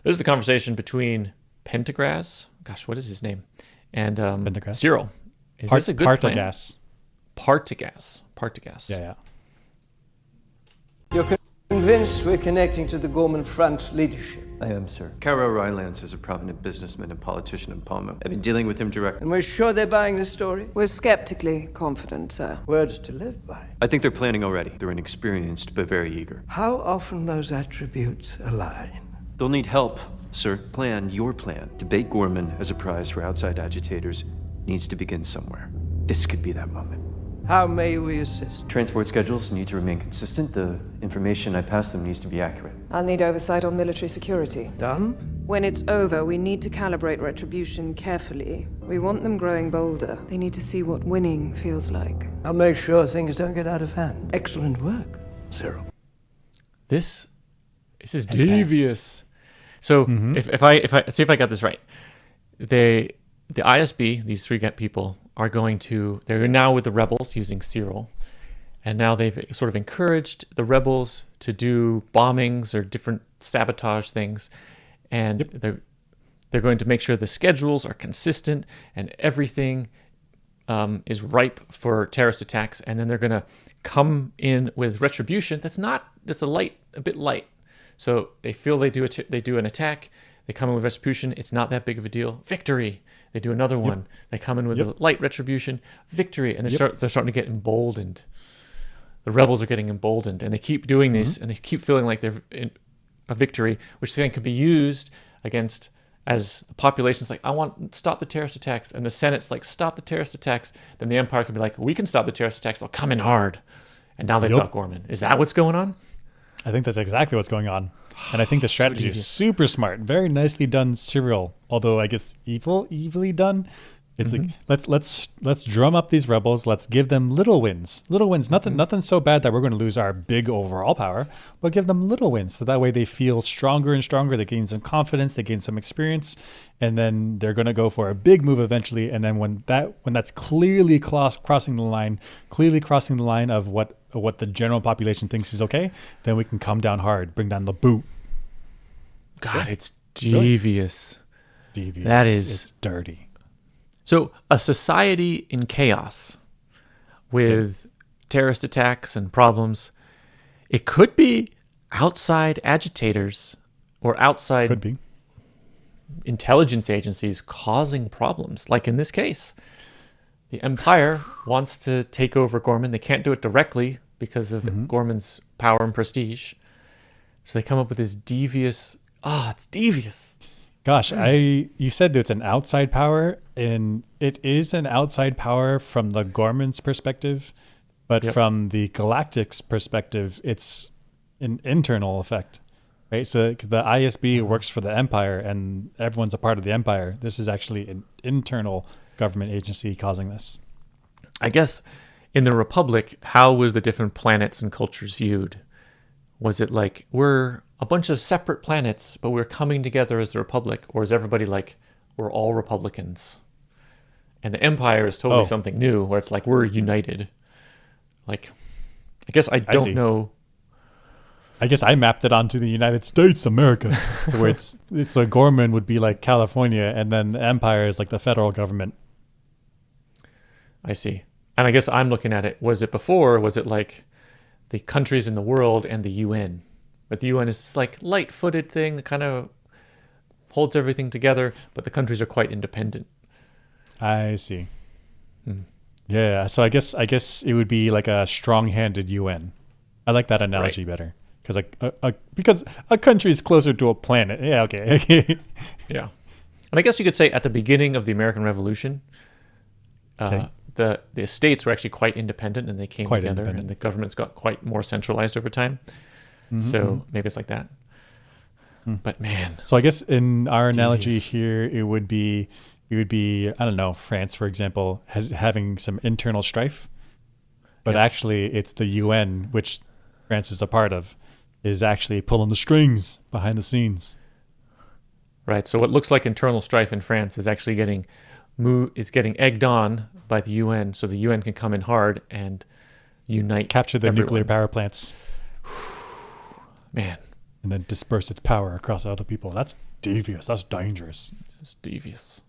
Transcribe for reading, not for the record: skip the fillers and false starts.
This is the conversation between Pentagras. Gosh, what is his name? And Pendergast. Cyril. Is this a good plan? Partagaz. Partagaz. Partagaz. Yeah. You're convinced we're connecting to the Gorman Front leadership? I am, sir. Caro Rylance is a prominent businessman and politician in Palma. I've been dealing with him directly. And we're sure they're buying this story? We're skeptically confident, sir. Words to live by. I think they're planning already. They're inexperienced, but very eager. How often those attributes align? They'll need help, sir. Plan your plan. Debate Gorman as a prize for outside agitators needs to begin somewhere. This could be that moment. How may we assist? Transport schedules need to remain consistent. The information I pass them needs to be accurate. I'll need oversight on military security. Done? When it's over, we need to calibrate retribution carefully. We want them growing bolder. They need to see what winning feels like. I'll make sure things don't get out of hand. Excellent work, Cyril. This is devious. So if I see if I got this right, the ISB, these three people are going to, they're now with the rebels using Cyril, and now they've sort of encouraged the rebels to do bombings or different sabotage things, and they're going to make sure the schedules are consistent and everything is ripe for terrorist attacks, and then they're going to come in with retribution that's not just a bit light. So they feel they do an attack, they come in with retribution, it's not that big of a deal. Victory. They do another one. They come in with a light retribution, victory, and they're starting to get emboldened. The rebels are getting emboldened, and they keep doing this, and they keep feeling like they're in a victory, which then can be used against, as the population's like, I want stop the terrorist attacks, and the Senate's like, stop the terrorist attacks. Then the Empire can be like, we can stop the terrorist attacks. They'll come in hard, and now they've got Gorman. Is that what's going on? I think that's exactly what's going on. And I think the strategy is super smart. Very nicely done, Cyril. Although I guess evilly done. It's like let's drum up these rebels. Let's give them little wins. Little wins. Nothing so bad that we're going to lose our big overall power, but give them little wins. So that way they feel stronger and stronger. They gain some confidence. They gain some experience, and then they're going to go for a big move eventually. And then when that's clearly crossing the line of what the general population thinks is okay, then we can come down hard, bring down the boot. God, it's devious. Devious. That is, it's dirty. So a society in chaos with terrorist attacks and problems, it could be outside agitators or outside Could be. intelligence agencies causing problems, like in this case. The Empire wants to take over Gorman. They can't do it directly because of Gorman's power and prestige. So they come up with this devious... it's devious. Gosh, you said it's an outside power, and it is an outside power from the Gorman's perspective, but from the Galactic's perspective, it's an internal effect, right? So the ISB works for the Empire, and everyone's a part of the Empire. This is actually an internal government agency causing this. I guess in the Republic, how was the different planets and cultures viewed? Was it like, we're a bunch of separate planets, but we're coming together as the Republic? Or is everybody like, we're all Republicans? And the Empire is totally something new, where it's like, we're united. Like, I guess I don't know. I guess I mapped it onto the United States, America, where it's a Gorman would be like California, and then the Empire is like the federal government. I see. And I guess I'm looking at it, was it before, or was it like the countries in the world and the UN? But the UN is this like light-footed thing that kind of holds everything together, but the countries are quite independent. I see. Yeah, so I guess it would be like a strong-handed UN. I like that analogy better. Because a country is closer to a planet. Yeah, okay. Yeah. And I guess you could say at the beginning of the American Revolution, the states were actually quite independent, and they came together, and the governments got quite more centralized over time. So maybe it's like that. But man. So I guess in our analogy here, it would be, I don't know, France, for example, having some internal strife. But actually it's the UN, which France is a part of, is actually pulling the strings behind the scenes. Right. So what looks like internal strife in France is actually getting egged on by the UN, so the UN can come in hard and unite, capture the nuclear power plants. Man. And then disperse its power across other people. That's devious. That's dangerous. It's devious.